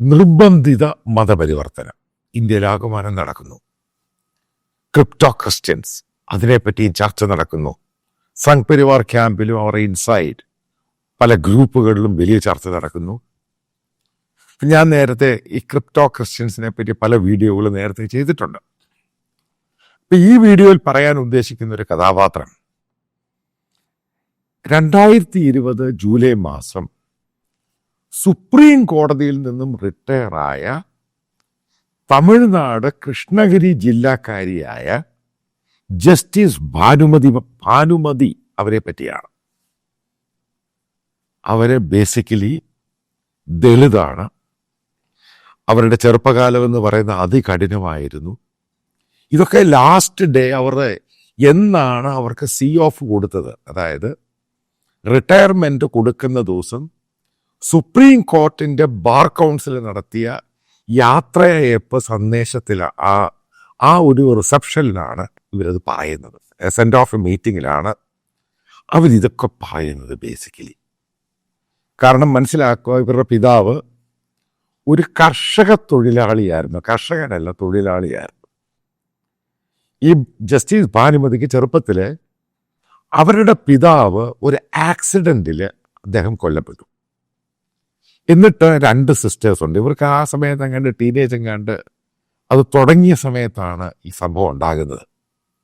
നിർബന്ധിത മതപരിവർത്തനം ഇന്ത്യയിലാകമാനം നടക്കുന്നു. ക്രിപ്റ്റോ ക്രിസ്ത്യൻസ്, അതിനെപ്പറ്റി ചർച്ച നടക്കുന്നു. സംഘ് പരിവാർ ക്യാമ്പിലും അവർ ഇൻസൈഡ് പല ഗ്രൂപ്പുകളിലും വലിയ ചർച്ച നടക്കുന്നു. ഞാൻ നേരത്തെ ഈ ക്രിപ്റ്റോ ക്രിസ്ത്യൻസിനെ പറ്റി പല വീഡിയോകൾ നേരത്തെ ചെയ്തിട്ടുണ്ട്. ഈ വീഡിയോയിൽ പറയാൻ ഉദ്ദേശിക്കുന്ന ഒരു കഥാപാത്രം 2020 ജൂലൈ മാസം സുപ്രീം കോടതിയിൽ നിന്നും റിട്ടയറായ തമിഴ്നാട് കൃഷ്ണഗിരി ജില്ലാക്കാരിയായ ജസ്റ്റിസ് ഭാനുമതി അവരെ പറ്റിയാണ്. അവര് ബേസിക്കലി ദളിതാണ്. അവരുടെ ചെറുപ്പകാലം എന്ന് പറയുന്ന അതികഠിനമായിരുന്നു. ഇതൊക്കെ ലാസ്റ്റ് ഡേ എന്നാണ് അവർക്ക് ഓഫ് കൊടുത്തത്, അതായത് റിട്ടയർമെന്റ് കൊടുക്കുന്ന ദിവസം സുപ്രീം കോർട്ടിന്റെ ബാർ കൗൺസിൽ നടത്തിയ യാത്രയയപ്പ് സന്ദേശത്തിൽ ആ ഒരു റിസപ്ഷനിലാണ് ഇവരത് പറയുന്നത്. സെൻഡ് ഓഫ് മീറ്റിങ്ങിലാണ് അവരിതൊക്കെ പറയുന്നത് ബേസിക്കലി. കാരണം മനസ്സിലാക്കുക, ഇവരുടെ പിതാവ് ഒരു കർഷകനല്ല, തൊഴിലാളിയായിരുന്നു. ഈ ജസ്റ്റിസ് ഭാനുമതിക്ക് ചെറുപ്പത്തിൽ അവരുടെ പിതാവ് ഒരു ആക്സിഡന്റിൽ അദ്ദേഹം കൊല്ലപ്പെട്ടു. എന്നിട്ട് 2 സിസ്റ്റേഴ്സ് ഉണ്ട്. ഇവർക്ക് ആ സമയത്ത് ടീനേജ് അത് തുടങ്ങിയ സമയത്താണ് ഈ സംഭവം ഉണ്ടാകുന്നത്.